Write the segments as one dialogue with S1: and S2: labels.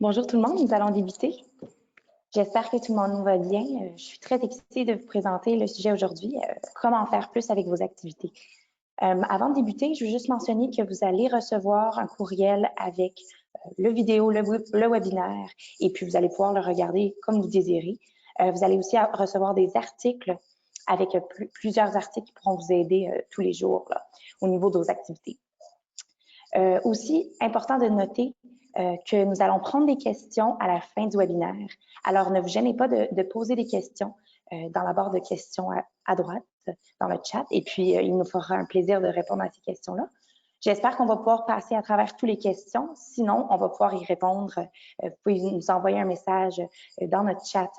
S1: Bonjour tout le monde, nous allons débuter. J'espère que tout le monde va bien. Je suis très excitée de vous présenter le sujet aujourd'hui, comment faire plus avec vos activités. Avant de débuter, je veux juste mentionner que vous allez recevoir un courriel avec le vidéo, le webinaire, et puis vous allez pouvoir le regarder comme vous désirez. Vous allez aussi recevoir des articles avec plusieurs articles qui pourront vous aider tous les jours là, au niveau de vos activités. Aussi, important de noter que nous allons prendre des questions à la fin du webinaire. Alors, ne vous gênez pas de poser des questions dans la barre de questions à droite, dans le chat, et puis il nous fera un plaisir de répondre à ces questions-là. J'espère qu'on va pouvoir passer à travers toutes les questions. Sinon, on va pouvoir y répondre. Vous pouvez nous envoyer un message dans notre chat.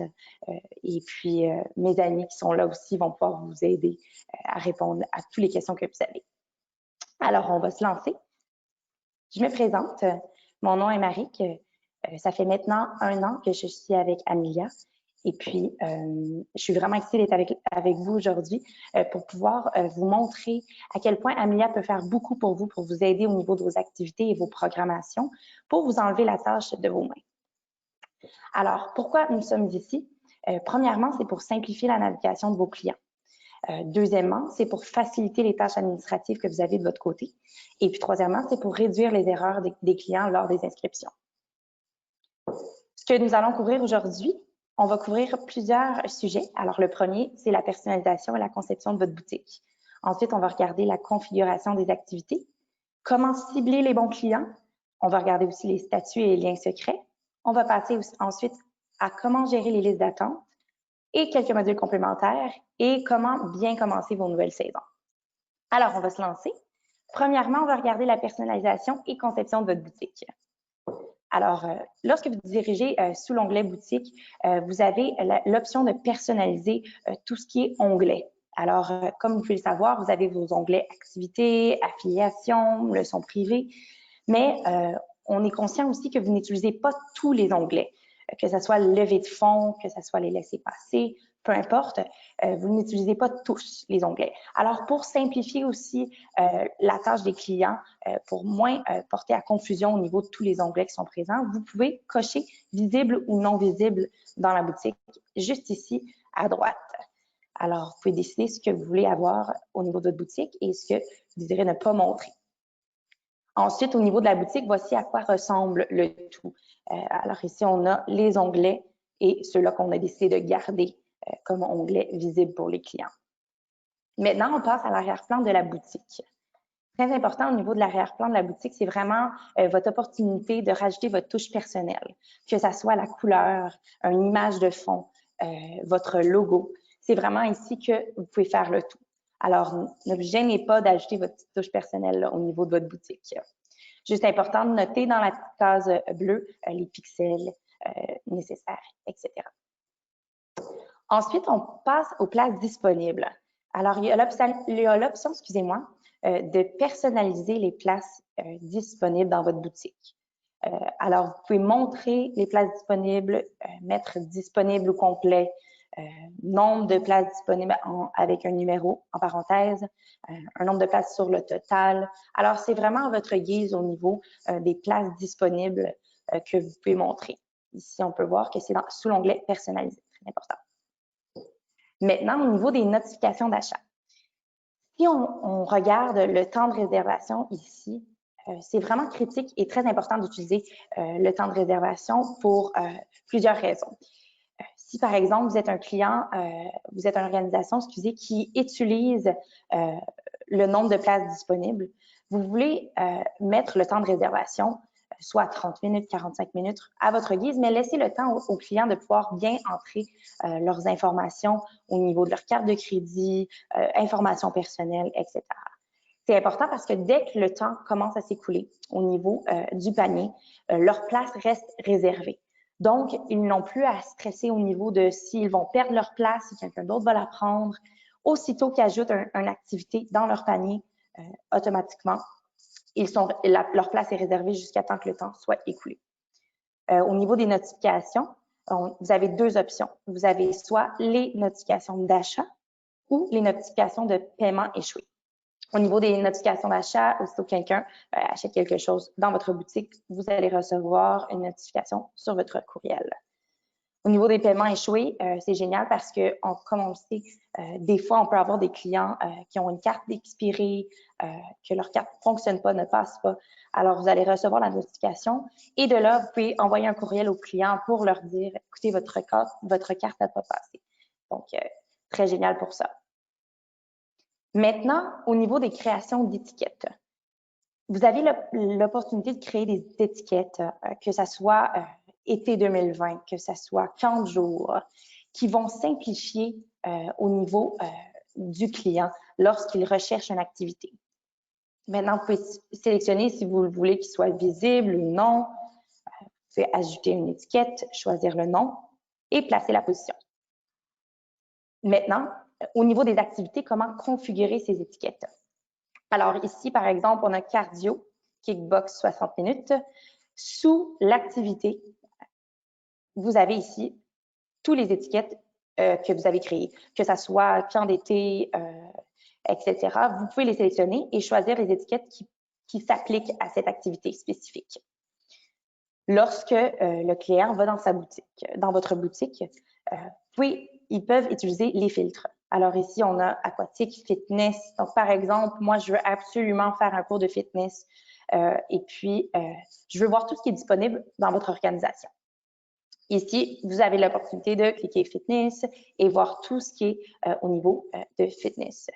S1: Et puis, mes amis qui sont là aussi vont pouvoir vous aider à répondre à toutes les questions que vous avez. Alors, on va se lancer. Je me présente. Mon nom est Marie. Ça fait maintenant 1 an que je suis avec Amelia. Et puis, je suis vraiment excitée d'être avec vous aujourd'hui pour pouvoir vous montrer à quel point Amelia peut faire beaucoup pour vous aider au niveau de vos activités et vos programmations, pour vous enlever la tâche de vos mains. Alors, pourquoi nous sommes ici? Premièrement, c'est pour simplifier la navigation de vos clients. Deuxièmement, c'est pour faciliter les tâches administratives que vous avez de votre côté. Et puis, troisièmement, c'est pour réduire les erreurs des clients lors des inscriptions. Ce que nous allons couvrir aujourd'hui, on va couvrir plusieurs sujets. Alors, le premier, c'est la personnalisation et la conception de votre boutique. Ensuite, on va regarder la configuration des activités, comment cibler les bons clients. On va regarder aussi les statuts et les liens secrets. On va passer ensuite à comment gérer les listes d'attente et quelques modules complémentaires et comment bien commencer vos nouvelles saisons. Alors, on va se lancer. Premièrement, on va regarder la personnalisation et conception de votre boutique. Alors, lorsque vous dirigez sous l'onglet boutique, vous avez l'option de personnaliser tout ce qui est onglets. Alors, comme vous pouvez le savoir, vous avez vos onglets activités, affiliation, leçons privées, mais on est conscient aussi que vous n'utilisez pas tous les onglets, que ce soit levée de fonds, que ce soit les laissez-passer, peu importe, vous n'utilisez pas tous les onglets. Alors, pour simplifier aussi la tâche des clients, pour moins porter à confusion au niveau de tous les onglets qui sont présents, vous pouvez cocher visible ou non visible dans la boutique, juste ici à droite. Alors, vous pouvez décider ce que vous voulez avoir au niveau de votre boutique et ce que vous désirez ne pas montrer. Ensuite, au niveau de la boutique, voici à quoi ressemble le tout. Alors ici, on a les onglets et ceux-là qu'on a décidé de garder comme onglets visibles pour les clients. Maintenant, on passe à l'arrière-plan de la boutique. Très important au niveau de l'arrière-plan de la boutique, c'est vraiment votre opportunité de rajouter votre touche personnelle, que ça soit la couleur, une image de fond, votre logo. C'est vraiment ici que vous pouvez faire le tout. Alors, ne vous gênez pas d'ajouter votre petite touche personnelle là, au niveau de votre boutique. Juste important de noter dans la petite case bleue les pixels nécessaires, etc. Ensuite, on passe aux places disponibles. Alors, il y a l'option, excusez-moi, de personnaliser les places disponibles dans votre boutique. Alors, vous pouvez montrer les places disponibles, mettre disponible ou complet, nombre de places disponibles avec un numéro en parenthèse, un nombre de places sur le total. Alors, c'est vraiment à votre guise au niveau des places disponibles que vous pouvez montrer. Ici, on peut voir que c'est sous l'onglet personnalisé, très important. Maintenant, au niveau des notifications d'achat. Si on regarde le temps de réservation ici, c'est vraiment critique et très important d'utiliser le temps de réservation pour plusieurs raisons. Si, par exemple, vous êtes un client, vous êtes une organisation, excusez, qui utilise le nombre de places disponibles, vous voulez mettre le temps de réservation, soit 30 minutes, 45 minutes, à votre guise, mais laissez le temps aux clients de pouvoir bien entrer leurs informations au niveau de leur carte de crédit, informations personnelles, etc. C'est important parce que dès que le temps commence à s'écouler au niveau du panier, leur place reste réservée. Donc, ils n'ont plus à stresser au niveau de s'ils vont perdre leur place, si quelqu'un d'autre va la prendre. Aussitôt qu'ils ajoutent une activité dans leur panier, automatiquement, leur place est réservée jusqu'à temps que le temps soit écoulé. Au niveau des notifications, vous avez 2 options. Vous avez soit les notifications d'achat ou les notifications de paiement échoué. Au niveau des notifications d'achat, aussitôt que quelqu'un achète quelque chose dans votre boutique, vous allez recevoir une notification sur votre courriel. Au niveau des paiements échoués, c'est génial parce que, comme on le sait, des fois, on peut avoir des clients qui ont une carte d'expiration, que leur carte ne fonctionne pas, ne passe pas. Alors, vous allez recevoir la notification et de là, vous pouvez envoyer un courriel au client pour leur dire, écoutez, votre carte n'a pas passé. Donc, très génial pour ça. Maintenant, au niveau des créations d'étiquettes, vous avez l'opportunité de créer des étiquettes, que ce soit été 2020, que ce soit 40 jours, qui vont simplifier au niveau du client lorsqu'il recherche une activité. Maintenant, vous pouvez sélectionner si vous voulez qu'il soit visible ou non. Vous pouvez ajouter une étiquette, choisir le nom et placer la position. Maintenant, au niveau des activités, comment configurer ces étiquettes? Alors ici, par exemple, on a cardio, kickbox 60 minutes. Sous l'activité, vous avez ici toutes les étiquettes que vous avez créées, que ce soit camp d'été, etc. Vous pouvez les sélectionner et choisir les étiquettes qui s'appliquent à cette activité spécifique. Lorsque le client va dans sa boutique, dans votre boutique, ils peuvent utiliser les filtres. Alors ici, on a aquatique, fitness. Donc, par exemple, moi, je veux absolument faire un cours de fitness et puis je veux voir tout ce qui est disponible dans votre organisation. Ici, vous avez l'opportunité de cliquer fitness et voir tout ce qui est au niveau de fitness.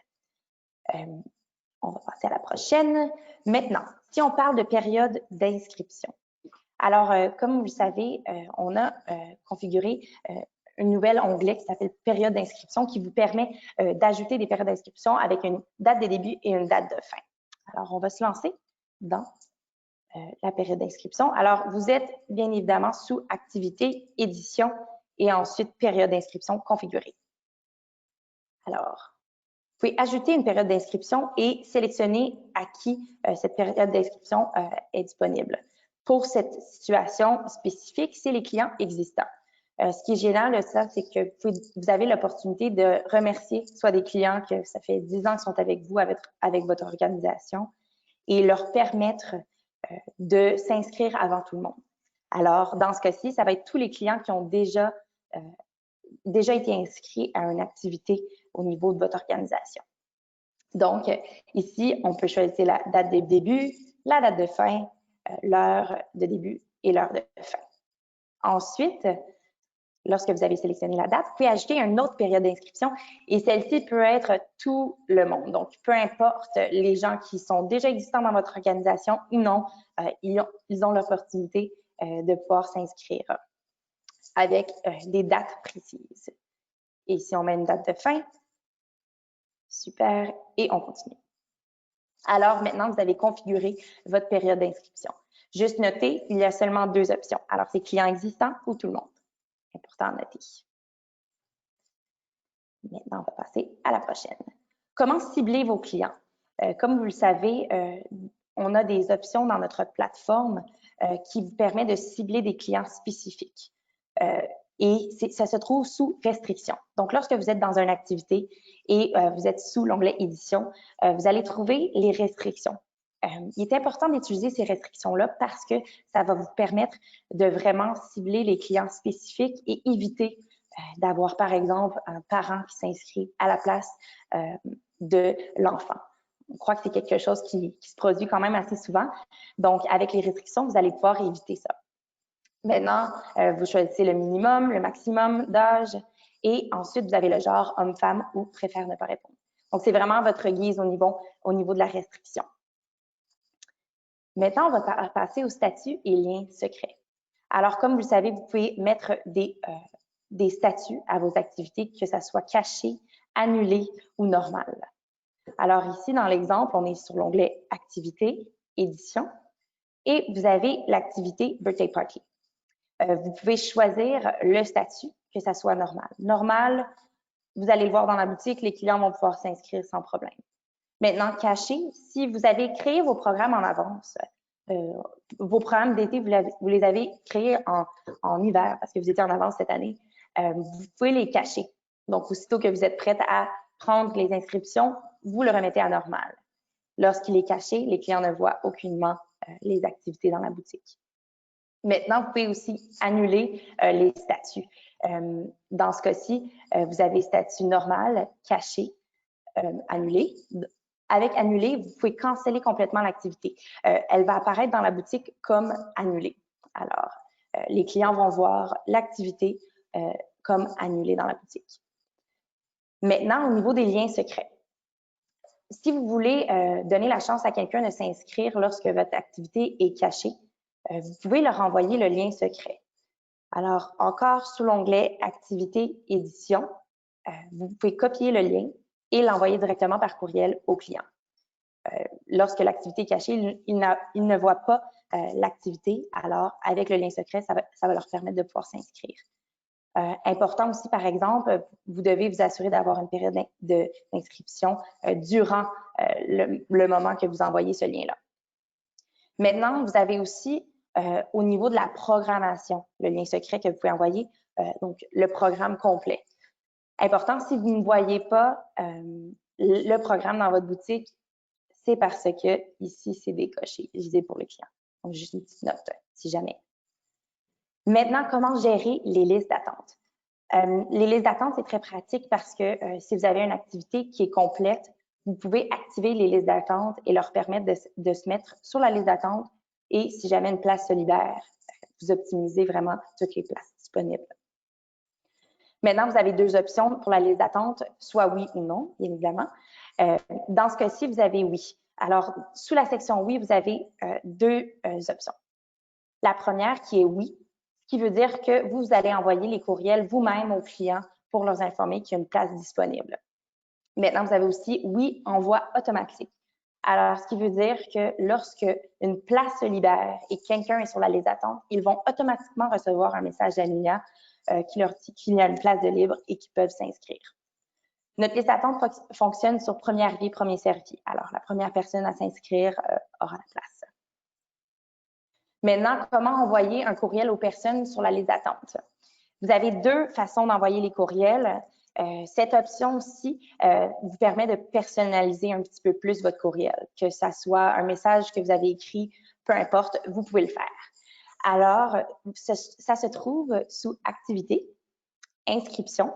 S1: On va passer à la prochaine. Maintenant, si on parle de période d'inscription. Alors, comme vous le savez, on a configuré un nouvel onglet qui s'appelle période d'inscription qui vous permet d'ajouter des périodes d'inscription avec une date de début et une date de fin. Alors, on va se lancer dans la période d'inscription. Alors, vous êtes bien évidemment sous activité, édition et ensuite période d'inscription configurée. Alors, vous pouvez ajouter une période d'inscription et sélectionner à qui cette période d'inscription est disponible. Pour cette situation spécifique, c'est les clients existants. Ce qui est génial de ça, c'est que vous avez l'opportunité de remercier soit des clients que ça fait 10 ans qu'ils sont avec vous, avec votre organisation, et leur permettre de s'inscrire avant tout le monde. Alors, dans ce cas-ci, ça va être tous les clients qui ont déjà été inscrits à une activité au niveau de votre organisation. Donc, ici, on peut choisir la date de début, la date de fin, l'heure de début et l'heure de fin. Ensuite, lorsque vous avez sélectionné la date, vous pouvez ajouter une autre période d'inscription et celle-ci peut être tout le monde. Donc, peu importe les gens qui sont déjà existants dans votre organisation ou non, ils ont l'opportunité de pouvoir s'inscrire avec des dates précises. Et si on met une date de fin, super, et on continue. Alors, maintenant, vous avez configuré votre période d'inscription. Juste noter, il y a seulement 2 options. Alors, c'est client existant ou tout le monde. Important à noter. Maintenant, on va passer à la prochaine. Comment cibler vos clients? Comme vous le savez, on a des options dans notre plateforme qui vous permet de cibler des clients spécifiques. Et ça se trouve sous restriction. Donc, lorsque vous êtes dans une activité et vous êtes sous l'onglet édition, vous allez trouver les restrictions. Il est important d'utiliser ces restrictions-là parce que ça va vous permettre de vraiment cibler les clients spécifiques et éviter d'avoir, par exemple, un parent qui s'inscrit à la place de l'enfant. On croit que c'est quelque chose qui se produit quand même assez souvent. Donc, avec les restrictions, vous allez pouvoir éviter ça. Maintenant, vous choisissez le minimum, le maximum d'âge et ensuite, vous avez le genre homme-femme ou préfère ne pas répondre. Donc, c'est vraiment votre guise au niveau de la restriction. Maintenant, on va passer au statut et liens secrets. Alors, comme vous le savez, vous pouvez mettre des statuts à vos activités, que ça soit caché, annulé ou normal. Alors ici, dans l'exemple, on est sur l'onglet Activité, Édition, et vous avez l'activité Birthday Party. Vous pouvez choisir le statut, que ça soit normal. Normal, vous allez le voir dans la boutique, les clients vont pouvoir s'inscrire sans problème. Maintenant, caché, si vous avez créé vos programmes en avance, vos programmes d'été, vous les avez créés en hiver parce que vous étiez en avance cette année, vous pouvez les cacher. Donc, aussitôt que vous êtes prête à prendre les inscriptions, vous le remettez à normal. Lorsqu'il est caché, les clients ne voient aucunement les activités dans la boutique. Maintenant, vous pouvez aussi annuler les statuts. Dans ce cas-ci, vous avez statut normal, caché, annulé. Avec annulé, vous pouvez canceller complètement l'activité. Elle va apparaître dans la boutique comme annulée. Alors, les clients vont voir l'activité comme annulée dans la boutique. Maintenant, au niveau des liens secrets. Si vous voulez donner la chance à quelqu'un de s'inscrire lorsque votre activité est cachée, vous pouvez leur envoyer le lien secret. Alors, encore sous l'onglet Activité édition, vous pouvez copier le lien et l'envoyer directement par courriel au client. Lorsque l'activité est cachée, il ne voit pas l'activité, alors avec le lien secret, ça va leur permettre de pouvoir s'inscrire. Important aussi, par exemple, vous devez vous assurer d'avoir une période d'inscription durant le moment que vous envoyez ce lien-là. Maintenant, vous avez aussi au niveau de la programmation, le lien secret que vous pouvez envoyer, donc le programme complet. Important, si vous ne voyez pas le programme dans votre boutique, c'est parce que ici, c'est décoché, je disais pour le client. Donc, juste une petite note, si jamais. Maintenant, comment gérer les listes d'attente? Les listes d'attente, c'est très pratique parce que si vous avez une activité qui est complète, vous pouvez activer les listes d'attente et leur permettre de se mettre sur la liste d'attente. Et si jamais une place se libère, vous optimisez vraiment toutes les places disponibles. Maintenant, vous avez deux options pour la liste d'attente, soit oui ou non, bien évidemment. Dans ce cas-ci, vous avez oui. Alors, sous la section oui, vous avez deux options. La première qui est oui, ce qui veut dire que vous allez envoyer les courriels vous-même aux clients pour leur informer qu'il y a une place disponible. Maintenant, vous avez aussi oui, envoi automatique. Alors, ce qui veut dire que lorsque une place se libère et quelqu'un est sur la liste d'attente, ils vont automatiquement recevoir un message d'Amelia qui leur dit qu'il y a une place de libre et qu'ils peuvent s'inscrire. Notre liste d'attente fonctionne sur premier arrivé, premier servi. Alors, la première personne à s'inscrire aura la place. Maintenant, comment envoyer un courriel aux personnes sur la liste d'attente? Vous avez deux façons d'envoyer les courriels. Cette option-ci vous permet de personnaliser un petit peu plus votre courriel, que ça soit un message que vous avez écrit, peu importe, vous pouvez le faire. Alors, ça se trouve sous Activités, Inscription,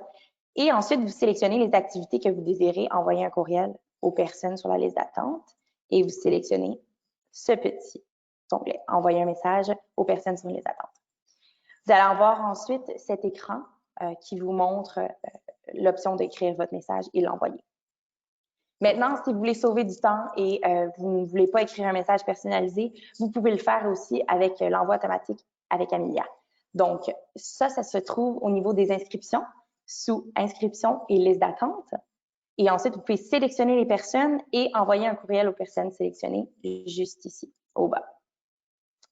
S1: et ensuite, vous sélectionnez les activités que vous désirez envoyer un courriel aux personnes sur la liste d'attente et vous sélectionnez ce petit onglet, envoyer un message aux personnes sur la liste d'attente. Vous allez avoir ensuite cet écran qui vous montre l'option d'écrire votre message et l'envoyer. Maintenant, si vous voulez sauver du temps et vous ne voulez pas écrire un message personnalisé, vous pouvez le faire aussi avec l'envoi automatique avec Amelia. Donc, ça se trouve au niveau des inscriptions, sous Inscription et liste d'attente. Et ensuite, vous pouvez sélectionner les personnes et envoyer un courriel aux personnes sélectionnées juste ici, au bas.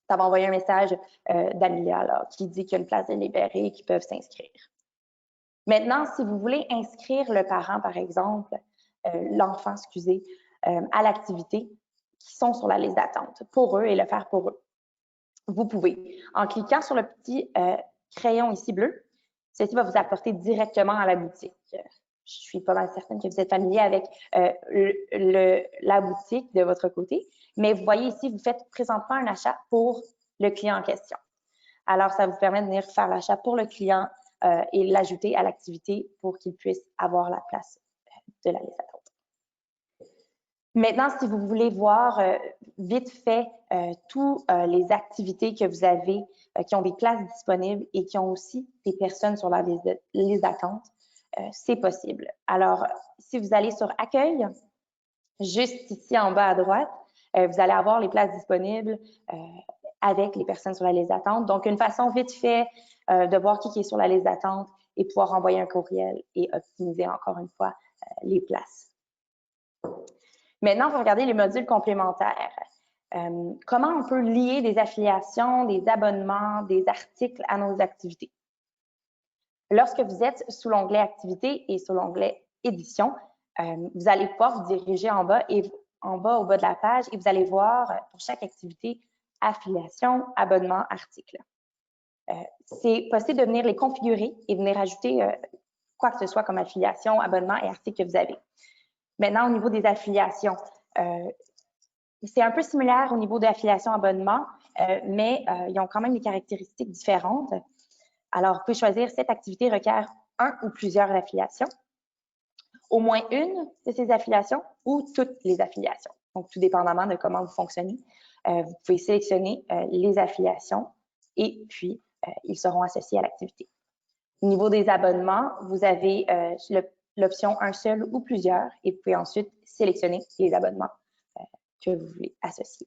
S1: Ça va envoyer un message d'Amelia qui dit qu'il y a une place de libérée et qu'ils peuvent s'inscrire. Maintenant, si vous voulez inscrire le parent, par exemple, l'enfant, excusez, à l'activité qui sont sur la liste d'attente pour eux et le faire pour eux, vous pouvez. En cliquant sur le petit crayon ici bleu, ceci va vous apporter directement à la boutique. Je suis pas mal certaine que vous êtes familier avec la boutique de votre côté, mais vous voyez ici, vous faites présentement un achat pour le client en question. Alors, ça vous permet de venir faire l'achat pour le client et l'ajouter à l'activité pour qu'il puisse avoir la place de la liste d'attente. Maintenant, si vous voulez voir vite fait toutes les activités que vous avez qui ont des places disponibles et qui ont aussi des personnes sur la liste d'attente, c'est possible. Alors, si vous allez sur Accueil, juste ici en bas à droite, vous allez avoir les places disponibles avec les personnes sur la liste d'attente. Donc, une façon vite fait de voir qui est sur la liste d'attente et pouvoir envoyer un courriel et optimiser encore une fois les places. Maintenant, on va regarder les modules complémentaires. Comment on peut lier des affiliations, des abonnements, des articles à nos activités? Lorsque vous êtes sous l'onglet Activités et sous l'onglet Édition, vous allez pouvoir vous diriger en bas au bas de la page et vous allez voir pour chaque activité affiliation, abonnement, article. C'est possible de venir les configurer et venir ajouter quoi que ce soit comme affiliation, abonnement et article que vous avez. Maintenant, au niveau des affiliations, C'est un peu similaire au niveau de l'affiliation abonnement, mais ils ont quand même des caractéristiques différentes. Alors, vous pouvez choisir cette activité requiert un ou plusieurs affiliations, au moins une de ces affiliations ou toutes les affiliations. Donc, tout dépendamment de comment vous fonctionnez, vous pouvez sélectionner les affiliations et puis ils seront associés à l'activité. Au niveau des abonnements, vous avez l'option un seul ou plusieurs et vous pouvez ensuite sélectionner les abonnements que vous voulez associer.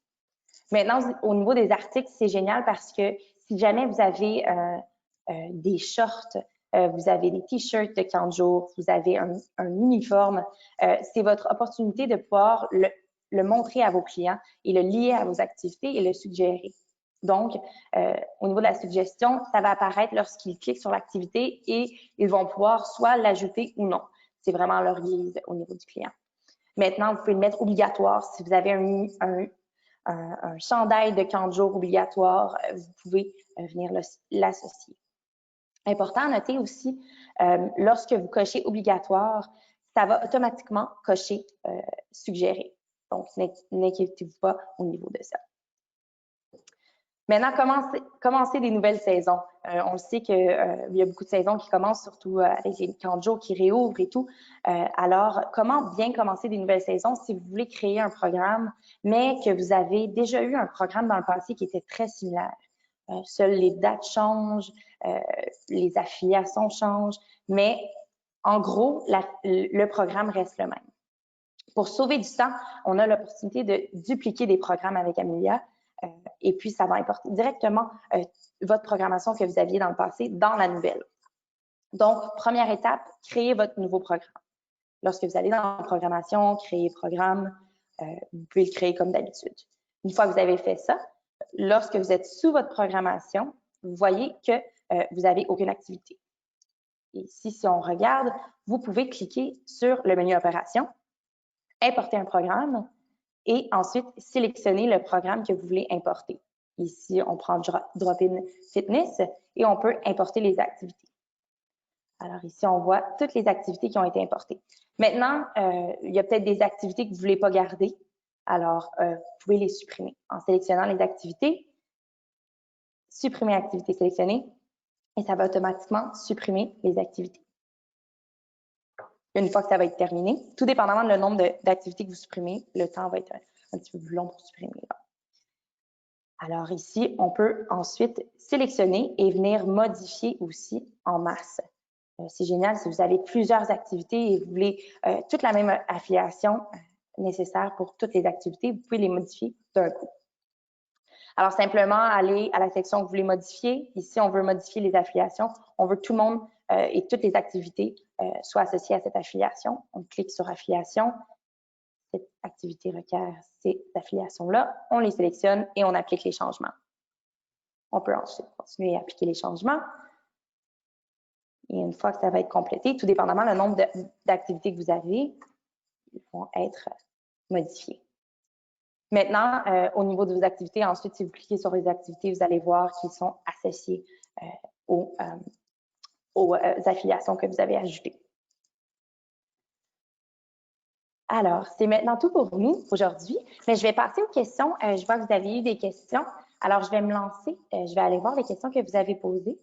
S1: Maintenant, au niveau des articles, c'est génial parce que si jamais vous avez des shorts, vous avez des t-shirts de 40 jours, vous avez un uniforme, c'est votre opportunité de pouvoir le montrer à vos clients et le lier à vos activités et le suggérer. Donc, au niveau de la suggestion, ça va apparaître lorsqu'ils cliquent sur l'activité et ils vont pouvoir soit l'ajouter ou non. C'est vraiment leur guise au niveau du client. Maintenant, vous pouvez le mettre obligatoire. Si vous avez un chandail de 40 jours obligatoire, vous pouvez venir l'associer. Important à noter aussi, lorsque vous cochez obligatoire, ça va automatiquement cocher suggérer. Donc, n'inquiétez-vous pas au niveau de ça. Maintenant, commencer des nouvelles saisons. On le sait qu'il y a beaucoup de saisons qui commencent, surtout avec les 40 jours qui réouvrent et tout. Alors, comment bien commencer des nouvelles saisons si vous voulez créer un programme, mais que vous avez déjà eu un programme dans le passé qui était très similaire? Seules les dates changent, les affiliations changent, mais en gros, le programme reste le même. Pour sauver du temps, on a l'opportunité de dupliquer des programmes avec Amelia. Et puis, ça va importer directement votre programmation que vous aviez dans le passé dans la nouvelle. Donc, première étape, créez votre nouveau programme. Lorsque vous allez dans la programmation, créer programme, vous pouvez le créer comme d'habitude. Une fois que vous avez fait ça, lorsque vous êtes sous votre programmation, vous voyez que vous n'avez aucune activité. Et ici, si on regarde, vous pouvez cliquer sur le menu Opération, importer un programme, et ensuite sélectionner le programme que vous voulez importer. Ici, on prend Drop-in Fitness et on peut importer les activités. Alors ici, on voit toutes les activités qui ont été importées. Maintenant, il y a peut-être des activités que vous ne voulez pas garder. Alors, vous pouvez les supprimer en sélectionnant les activités, supprimer activité sélectionnée et ça va automatiquement supprimer les activités. Une fois que ça va être terminé, tout dépendamment du nombre d'activités que vous supprimez, le temps va être un petit peu plus long pour supprimer. Alors ici, on peut ensuite sélectionner et venir modifier aussi en masse. C'est génial si vous avez plusieurs activités et vous voulez toute la même affiliation nécessaire pour toutes les activités, vous pouvez les modifier d'un coup. Alors simplement aller à la section que vous voulez modifier. Ici, on veut modifier les affiliations. On veut que tout le monde et toutes les activités soient associées à cette affiliation. On clique sur affiliation. Cette activité requiert ces affiliations-là. On les sélectionne et on applique les changements. On peut ensuite continuer à appliquer les changements. Et une fois que ça va être complété, tout dépendamment du nombre d'activités que vous avez, ils vont être modifiés. Maintenant, au niveau de vos activités, ensuite, si vous cliquez sur les activités, vous allez voir qu'ils sont associés aux affiliations que vous avez ajoutées. Alors, c'est maintenant tout pour nous aujourd'hui, mais je vais passer aux questions. Je vois que vous avez eu des questions. Alors, je vais me lancer. Je vais aller voir les questions que vous avez posées.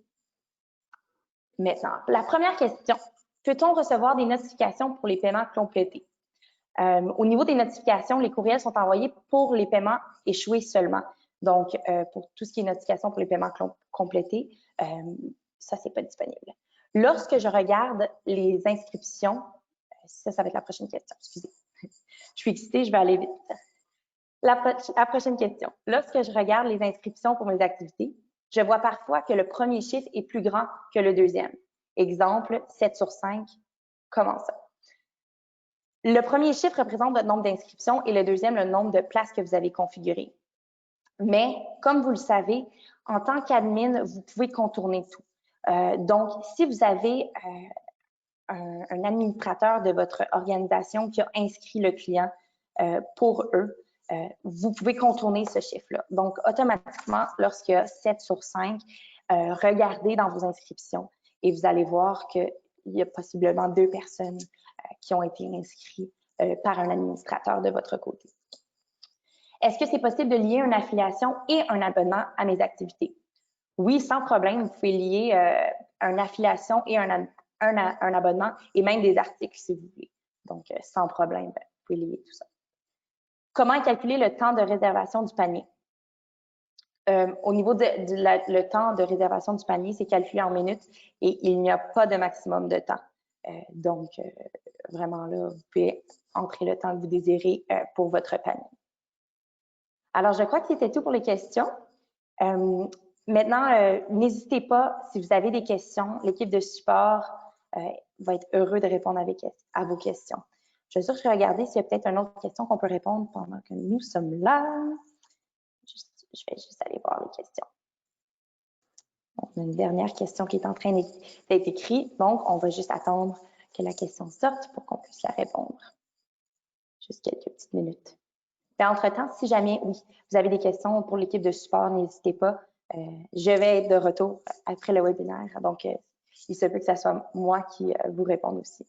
S1: Maintenant, la première question, peut-on recevoir des notifications pour les paiements complétés? Au niveau des notifications, les courriels sont envoyés pour les paiements échoués seulement. Donc, pour tout ce qui est notification pour les paiements complétés, ça, c'est pas disponible. Lorsque je regarde les inscriptions, ça va être la prochaine question, excusez. Je suis excitée, je vais aller vite. La prochaine question. Lorsque je regarde les inscriptions pour mes activités, je vois parfois que le premier chiffre est plus grand que le deuxième. Exemple, 7 sur 5. Comment ça? Le premier chiffre représente votre nombre d'inscriptions et le deuxième, le nombre de places que vous avez configurées. Mais, comme vous le savez, en tant qu'admin, vous pouvez contourner tout. Donc, si vous avez un administrateur de votre organisation qui a inscrit le client pour eux, vous pouvez contourner ce chiffre-là. Donc, automatiquement, lorsqu'il y a 7 sur 5, regardez dans vos inscriptions et vous allez voir qu'il y a possiblement 2 personnes qui ont été inscrites par un administrateur de votre côté. Est-ce que c'est possible de lier une affiliation et un abonnement à mes activités? Oui, sans problème, vous pouvez lier une affiliation et un abonnement et même des articles si vous voulez. Donc, sans problème, vous pouvez lier tout ça. Comment calculer le temps de réservation du panier? Au niveau le temps de réservation du panier, c'est calculé en minutes et il n'y a pas de maximum de temps. Donc, vraiment là, vous pouvez entrer le temps que vous désirez pour votre panier. Alors, je crois que c'était tout pour les questions. Maintenant, n'hésitez pas, si vous avez des questions, l'équipe de support va être heureux de répondre à vos questions. Je vais juste regarder s'il y a peut-être une autre question qu'on peut répondre pendant que nous sommes là. Je vais juste aller voir les questions. On a une dernière question qui est en train d'être écrite, donc on va juste attendre que la question sorte pour qu'on puisse la répondre. Juste quelques petites minutes. Entre-temps, si jamais, oui, vous avez des questions pour l'équipe de support, n'hésitez pas. Je vais être de retour après le webinaire, donc il se peut que ce soit moi qui vous réponde aussi.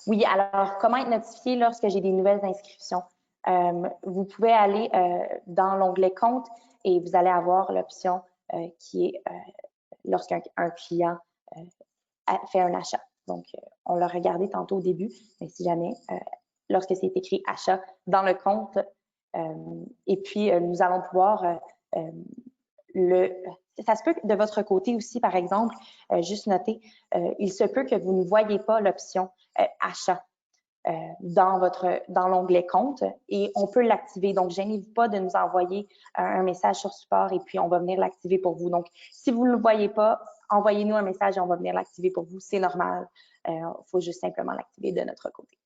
S1: Oui, alors, comment être notifié lorsque j'ai des nouvelles inscriptions? Vous pouvez aller dans l'onglet « Compte » et vous allez avoir l'option qui est lorsqu'un client fait un achat. Donc, on l'a regardé tantôt au début, mais si jamais, lorsque c'est écrit « Achat » dans le compte, et puis nous allons pouvoir ça se peut que de votre côté aussi, par exemple, juste noter, il se peut que vous ne voyez pas l'option achat dans l'onglet compte et on peut l'activer. Donc, gênez-vous pas de nous envoyer un message sur support et puis on va venir l'activer pour vous. Donc, si vous ne le voyez pas, envoyez-nous un message et on va venir l'activer pour vous. C'est normal. Il faut juste simplement l'activer de notre côté.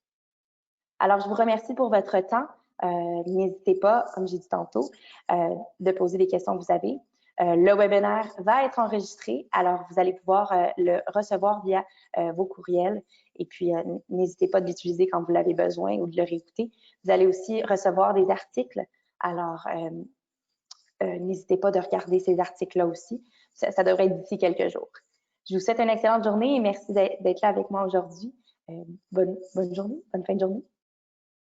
S1: Alors, je vous remercie pour votre temps. N'hésitez pas, comme j'ai dit tantôt, de poser des questions que vous avez. Le webinaire va être enregistré, alors vous allez pouvoir le recevoir via vos courriels et puis n'hésitez pas de l'utiliser quand vous l'avez besoin ou de le réécouter. Vous allez aussi recevoir des articles, alors n'hésitez pas de regarder ces articles-là aussi. Ça devrait être d'ici quelques jours. Je vous souhaite une excellente journée et merci d'être là avec moi aujourd'hui. Bonne journée, bonne fin de journée.